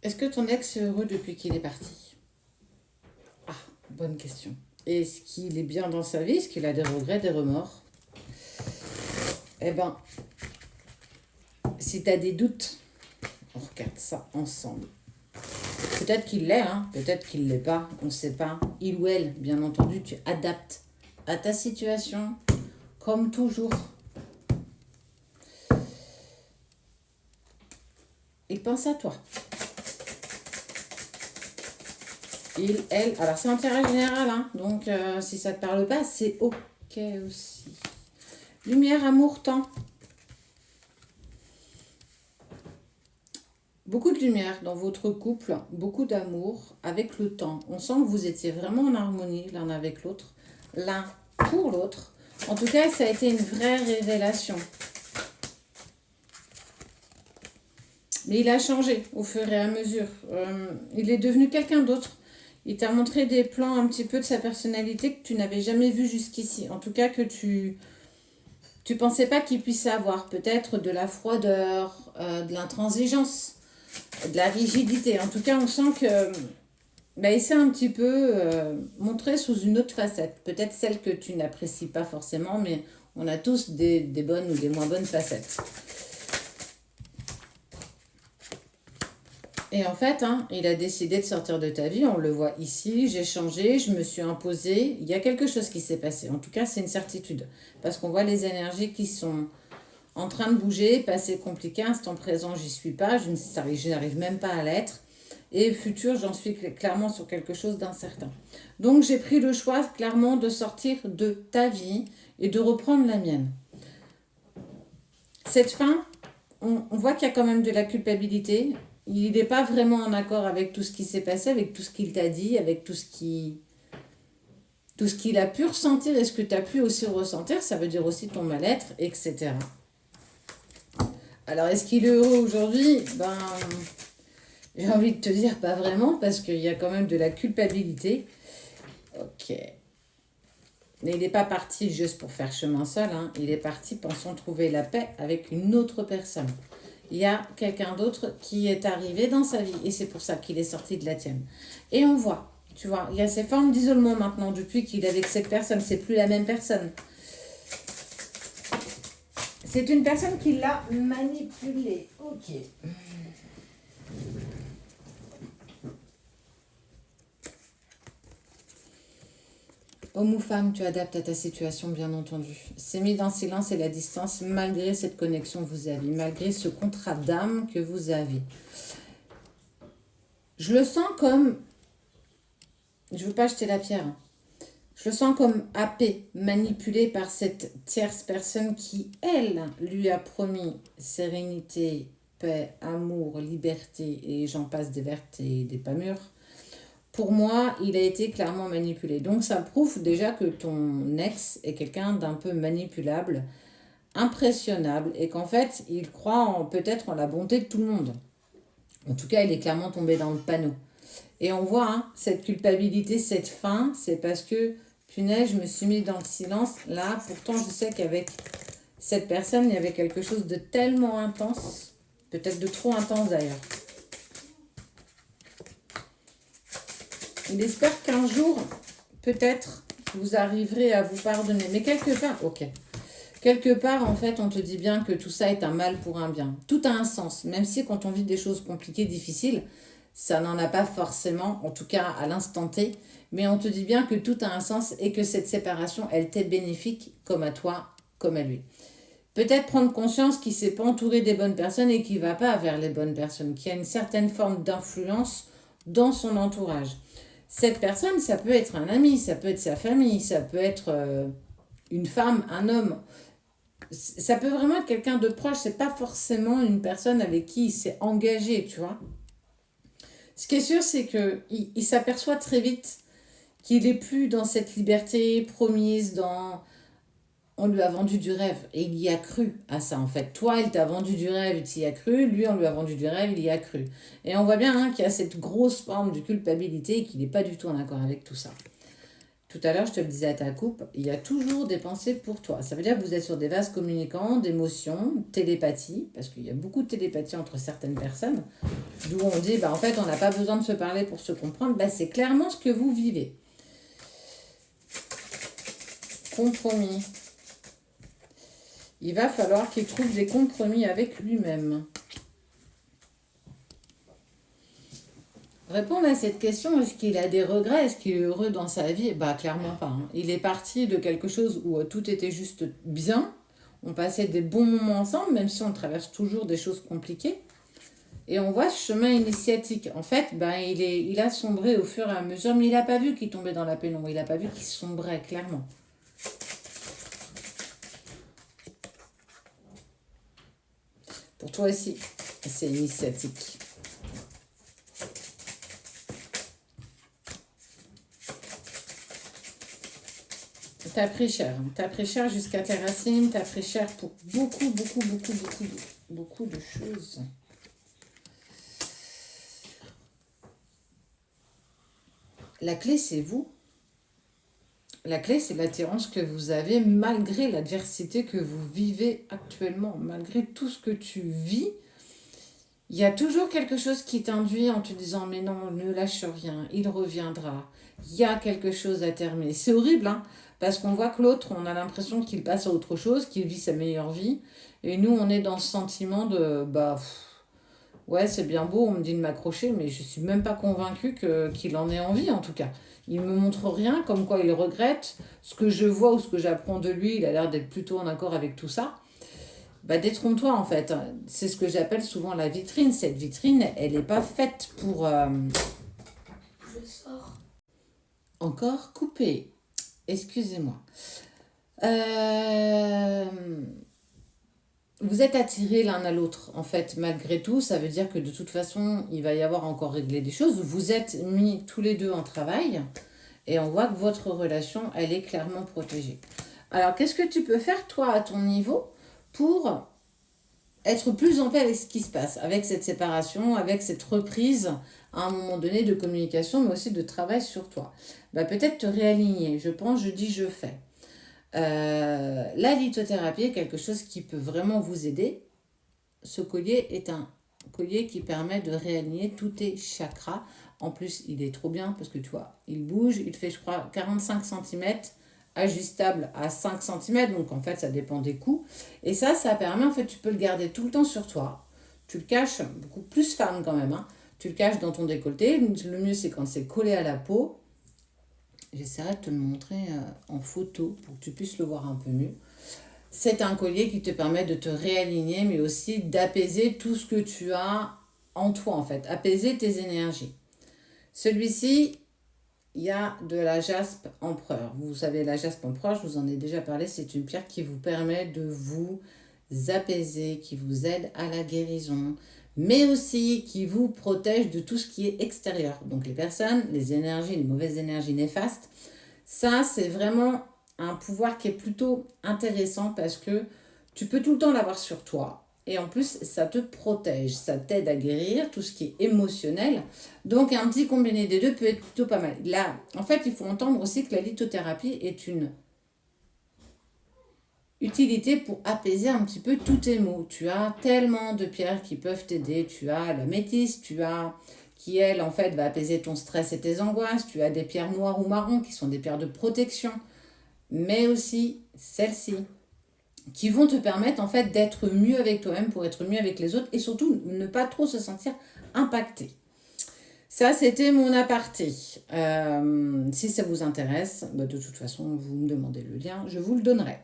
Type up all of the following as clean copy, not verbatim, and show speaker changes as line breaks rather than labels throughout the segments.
Est-ce que ton ex est heureux depuis qu'il est parti? Ah, bonne question. Est-ce qu'il est bien dans sa vie? Est-ce qu'il a des regrets, des remords? Eh ben, si tu as des doutes, on regarde ça ensemble. Peut-être qu'il l'est, hein, peut-être qu'il ne l'est pas, on ne sait pas. Il ou elle, bien entendu, tu adaptes à ta situation, comme toujours. Et pense à toi. Il, elle, alors c'est un tirage général, hein, donc si ça ne te parle pas, c'est ok aussi. Lumière, amour, temps. Beaucoup de lumière dans votre couple, beaucoup d'amour avec le temps. On sent que vous étiez vraiment en harmonie l'un avec l'autre, l'un pour l'autre. En tout cas, ça a été une vraie révélation. Mais il a changé au fur et à mesure. Il est devenu quelqu'un d'autre. Il t'a montré des plans un petit peu de sa personnalité que tu n'avais jamais vu jusqu'ici. En tout cas, que tu pensais pas qu'il puisse avoir. Peut-être de la froideur, de l'intransigeance, de la rigidité. En tout cas, on sent que il s'est un petit peu montré sous une autre facette. Peut-être celle que tu n'apprécies pas forcément, mais on a tous des bonnes ou des moins bonnes facettes. Et en fait, hein, il a décidé de sortir de ta vie. On le voit ici. J'ai changé, je me suis imposée. Il y a quelque chose qui s'est passé. En tout cas, c'est une certitude. Parce qu'on voit les énergies qui sont en train de bouger, passé compliqué, instant présent, j'y suis pas, je n'arrive même pas à l'être. Et futur, j'en suis clairement sur quelque chose d'incertain. Donc j'ai pris le choix clairement de sortir de ta vie et de reprendre la mienne. Cette fin, on voit qu'il y a quand même de la culpabilité. Il n'est pas vraiment en accord avec tout ce qui s'est passé, avec tout ce qu'il t'a dit, avec tout ce qu'il a pu ressentir et ce que tu as pu aussi ressentir. Ça veut dire aussi ton mal-être, etc. Alors, est-ce qu'il est heureux aujourd'hui? J'ai envie de te dire pas vraiment, parce qu'il y a quand même de la culpabilité. Ok. Mais il n'est pas parti juste pour faire chemin seul, hein. Il est parti pensant trouver la paix avec une autre personne. Il y a quelqu'un d'autre qui est arrivé dans sa vie, et c'est pour ça qu'il est sorti de la tienne. Et on voit, tu vois, il y a ces formes d'isolement maintenant, depuis qu'il est avec cette personne, c'est plus la même personne. C'est une personne qui l'a manipulé. Ok. Homme ou femme, tu adaptes à ta situation, bien entendu. C'est mis dans le silence et la distance malgré cette connexion que vous avez, malgré ce contrat d'âme que vous avez. Je le sens comme... Je ne veux pas jeter la pierre. Je le sens comme happé, manipulé par cette tierce personne qui, elle, lui a promis sérénité, paix, amour, liberté, et j'en passe des vertes et des pas mûres. Pour moi, il a été clairement manipulé. Donc ça prouve déjà que ton ex est quelqu'un d'un peu manipulable, impressionnable, et qu'en fait, il croit peut-être en la bonté de tout le monde. En tout cas, il est clairement tombé dans le panneau. Et on voit, hein, cette culpabilité, cette faim, c'est parce que, punaise, je me suis mis dans le silence. Là, pourtant, je sais qu'avec cette personne, il y avait quelque chose de tellement intense, peut-être de trop intense d'ailleurs. Il espère qu'un jour, peut-être, vous arriverez à vous pardonner. Mais quelque part, ok. Quelque part, en fait, on te dit bien que tout ça est un mal pour un bien. Tout a un sens, même si quand on vit des choses compliquées, difficiles, ça n'en a pas forcément, en tout cas à l'instant T, mais on te dit bien que tout a un sens et que cette séparation, elle t'est bénéfique, comme à toi, comme à lui. Peut-être prendre conscience qu'il ne s'est pas entouré des bonnes personnes et qu'il ne va pas vers les bonnes personnes, qu'il y a une certaine forme d'influence dans son entourage. Cette personne, ça peut être un ami, ça peut être sa famille, ça peut être une femme, un homme. Ça peut vraiment être quelqu'un de proche, c'est pas forcément une personne avec qui il s'est engagé, tu vois. Ce qui est sûr, c'est qu'il s'aperçoit très vite qu'il n'est plus dans cette liberté promise, on lui a vendu du rêve. Et il y a cru à ça, en fait. Toi, il t'a vendu du rêve, il y a cru. Lui, on lui a vendu du rêve, il y a cru. Et on voit bien, hein, qu'il y a cette grosse forme de culpabilité et qu'il n'est pas du tout en accord avec tout ça. tout à l'heure, je te le disais à ta coupe, il y a toujours des pensées pour toi. Ça veut dire que vous êtes sur des vases communicants, d'émotions, télépathie, parce qu'il y a beaucoup de télépathie entre certaines personnes, d'où on dit, bah, en fait, on n'a pas besoin de se parler pour se comprendre. Bah, c'est clairement ce que vous vivez. Compromis. Il va falloir qu'il trouve des compromis avec lui-même. Répondre à cette question, est-ce qu'il a des regrets, est-ce qu'il est heureux dans sa vie? Bah clairement pas. Hein. Il est parti de quelque chose où tout était juste bien, on passait des bons moments ensemble, même si on traverse toujours des choses compliquées. Et on voit ce chemin initiatique. En fait, ben, il a sombré au fur et à mesure, mais il n'a pas vu qu'il tombait dans la pénombre, il n'a pas vu qu'il sombrait, clairement. Pour toi aussi, c'est initiatique. T'as pris cher. T'as pris cher jusqu'à tes racines. T'as pris cher pour beaucoup de choses. La clé, c'est vous. La clé, c'est l'attirance que vous avez malgré l'adversité que vous vivez actuellement. Malgré tout ce que tu vis, il y a toujours quelque chose qui t'induit en te disant « Mais non, ne lâche rien, il reviendra. Il y a quelque chose à terminer. » C'est horrible, hein, parce qu'on voit que l'autre, on a l'impression qu'il passe à autre chose, qu'il vit sa meilleure vie. Et nous, on est dans ce sentiment de « Bah, ouais, c'est bien beau, on me dit de m'accrocher, mais je ne suis même pas convaincue qu'il en ait envie, en tout cas. Il ne me montre rien, comme quoi il regrette. Ce que je vois ou ce que j'apprends de lui, il a l'air d'être plutôt en accord avec tout ça. » Bah, détrompe-toi en fait. C'est ce que j'appelle souvent la vitrine. Cette vitrine, elle n'est pas faite pour...
Je sors.
Encore coupé. Excusez-moi. Vous êtes attirés l'un à l'autre, en fait, malgré tout. Ça veut dire que de toute façon, il va y avoir encore réglé des choses. Vous êtes mis tous les deux en travail et on voit que votre relation, elle est clairement protégée. Alors, qu'est-ce que tu peux faire, toi, à ton niveau, pour être plus en paix avec ce qui se passe, avec cette séparation, avec cette reprise à un moment donné de communication, mais aussi de travail sur toi? Bah, peut-être te réaligner. Je pense, je dis, je fais. La lithothérapie est quelque chose qui peut vraiment vous aider. Ce collier est un collier qui permet de réaligner tous tes chakras. En plus, il est trop bien parce que tu vois, il bouge, il fait, je crois, 45 cm, ajustable à 5 cm, donc en fait, ça dépend des coups. Et ça permet, en fait, tu peux le garder tout le temps sur toi. Tu le caches, beaucoup plus femme quand même, hein. Tu le caches dans ton décolleté. Le mieux, c'est quand c'est collé à la peau. J'essaierai de te le montrer en photo pour que tu puisses le voir un peu mieux. C'est un collier qui te permet de te réaligner, mais aussi d'apaiser tout ce que tu as en toi, en fait. Apaiser tes énergies. Celui-ci, il y a de la jaspe empereur. Vous savez, la jaspe empereur, je vous en ai déjà parlé, c'est une pierre qui vous permet de vous apaiser, qui vous aide à la guérison, mais aussi qui vous protège de tout ce qui est extérieur. Donc les personnes, les énergies, les mauvaises énergies néfastes, ça c'est vraiment un pouvoir qui est plutôt intéressant parce que tu peux tout le temps l'avoir sur toi. Et en plus, ça te protège, ça t'aide à guérir tout ce qui est émotionnel. Donc un petit combiné des deux peut être plutôt pas mal. Là, en fait, il faut entendre aussi que la lithothérapie est une utilité pour apaiser un petit peu tous tes maux. Tu as tellement de pierres qui peuvent t'aider. Tu as la métisse, qui elle en fait va apaiser ton stress et tes angoisses. Tu as des pierres noires ou marron qui sont des pierres de protection, mais aussi celles-ci qui vont te permettre en fait d'être mieux avec toi-même pour être mieux avec les autres et surtout ne pas trop se sentir impacté. Ça, c'était mon aparté. Si ça vous intéresse, bah de toute façon, vous me demandez le lien, je vous le donnerai.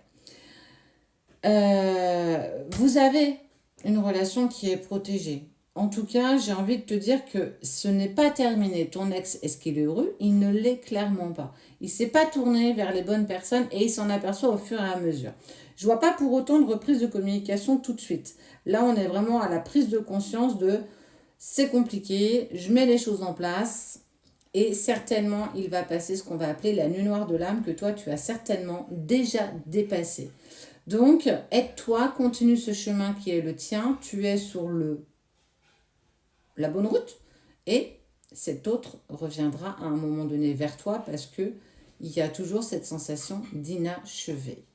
Vous avez une relation qui est protégée. En tout cas, j'ai envie de te dire que ce n'est pas terminé. Ton ex, est-ce qu'il est heureux? Il ne l'est clairement pas. Il ne s'est pas tourné vers les bonnes personnes et il s'en aperçoit au fur et à mesure. Je ne vois pas pour autant de reprise de communication tout de suite. Là, on est vraiment à la prise de conscience de c'est compliqué, je mets les choses en place et certainement, il va passer ce qu'on va appeler la nuit noire de l'âme que toi, tu as certainement déjà dépassé. Donc, aide-toi, continue ce chemin qui est le tien. Tu es sur la bonne route et cet autre reviendra à un moment donné vers toi parce que il y a toujours cette sensation d'inachevé.